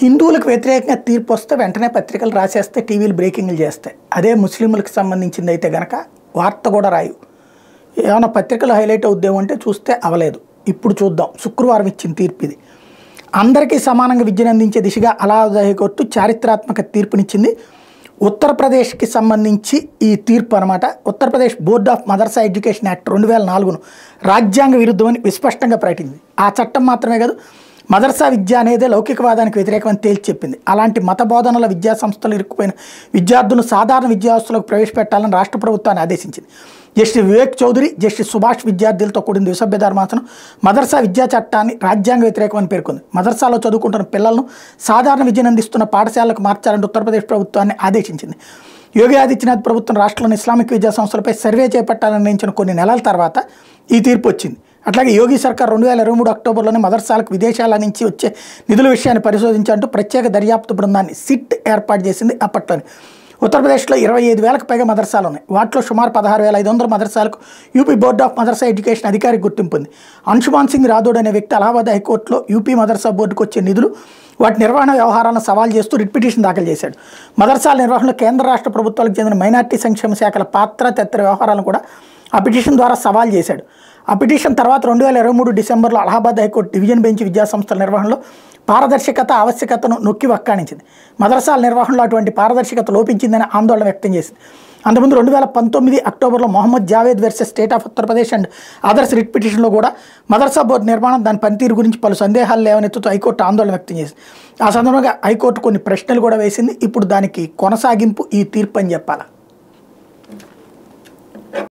హిందువులకు వ్యతిరేకంగా తీర్పు వస్తే వెంటనే పత్రికలు రాసేస్తే టీవీలు బ్రేకింగ్లు చేస్తాయి. అదే ముస్లింలకు సంబంధించింది అయితే గనక వార్త కూడా రాయు. ఏమైనా పత్రికలు హైలైట్ అవుద్దేమో అంటే చూస్తే అవలేదు. ఇప్పుడు చూద్దాం. శుక్రవారం ఇచ్చిన తీర్పు ఇది. అందరికీ సమానంగా విద్యను అందించే దిశగా అలహాబాద్ హైకోర్టు చారిత్రాత్మక తీర్పునిచ్చింది. ఉత్తరప్రదేశ్కి సంబంధించి ఈ తీర్పు అనమాట. Uttar Pradesh board of Madarsa education act 2004ను రాజ్యాంగ విరుద్ధమని విస్పష్టంగా ప్రకటించింది. ఆ చట్టం మాత్రమే కాదు, మదర్సా విద్య అనేది లౌకికవాదానికి వ్యతిరేకమని తేల్చి చెప్పింది. అలాంటి మత బోధనల విద్యా సంస్థలు ఇరుక్కుపోయిన విద్యార్థులను సాధారణ విద్యావస్థలకు ప్రవేశపెట్టాలని రాష్ట్ర ప్రభుత్వాన్ని ఆదేశించింది. జస్టిస్ వివేక్ చౌదరి, జస్టిస్ సుభాష్ విద్యార్థులతో కూడిన ద్విసభ్య ధర్మాసనం మదర్సా విద్యా చట్టాన్ని రాజ్యాంగ వ్యతిరేకమని పేర్కొంది. మదర్సాలో చదువుకుంటున్న పిల్లలను సాధారణ విద్యను అందిస్తున్న పాఠశాలకు మార్చాలని ఉత్తరప్రదేశ్ ప్రభుత్వాన్ని ఆదేశించింది. యోగి ఆదిత్యనాథ్ ప్రభుత్వం రాష్ట్రంలోని ఇస్లామిక్ విద్యా సంస్థలపై సర్వే చేపట్టాలని నిర్ణయించిన కొన్ని నెలల తర్వాత ఈ తీర్పు వచ్చింది. అట్లాగే యోగి సర్కార్ 2023 అక్టోబర్లోనే మదర్సాలకు విదేశాల నుంచి వచ్చే నిధుల విషయాన్ని పరిశోధించాలంటూ ప్రత్యేక దర్యాప్తు బృందాన్ని సిట్ ఏర్పాటు చేసింది. అప్పట్లోనే ఉత్తరప్రదేశ్లో 25,000కు పైగా మదర్సాలు ఉన్నాయి. వాటిలో సుమారు 16,500 మదర్సాలకు UP board of Madarsa education అధికారికి గుర్తింపు ఉంది. అంశుమాన్ సింగ్ రాథోడ్ అనే వ్యక్తి అలహాబాద్ హైకోర్టులో యూపీ మదర్సా బోర్డుకు వచ్చే నిధులు, వాటి నిర్వహణ వ్యవహారాలను సవాల్ చేస్తూ రిట్ పిటిషన్ దాఖలు చేశాడు. మదర్సాల నిర్వహణలో కేంద్ర రాష్ట్ర ప్రభుత్వాలకు చెందిన మైనార్టీ సంక్షేమ శాఖల పాత్ర తదితర వ్యవహారాలను కూడా ఆ పిటిషన్ ద్వారా సవాల్ చేశాడు. ఆ పిటిషన్ తర్వాత 2023 డిసెంబర్లో అలహాబాద్ హైకోర్టు డివిజన్ బెంచ్ విద్యాసంస్థల నిర్వహణలో పారదర్శకత ఆవశ్యకతను నొక్కి వక్కాణించింది. మదర్సాల నిర్వహణలో అటువంటి పారదర్శకత లోపించిందని ఆందోళన వ్యక్తం చేసింది. అంతకుముందు 2019 అక్టోబర్లో Mohammed Javed versus state of Uttar Pradesh and others writ పిటిషన్లో కూడా మదర్సా బోర్డు నిర్మాణం, దాని పనితీరు గురించి పలు సందేహాలు లేవనెత్తుతూ హైకోర్టు ఆందోళన వ్యక్తం చేసింది. ఆ సందర్భంగా హైకోర్టు కొన్ని ప్రశ్నలు కూడా వేసింది. ఇప్పుడు దానికి కొనసాగింపు ఈ తీర్పు అని చెప్పాలి.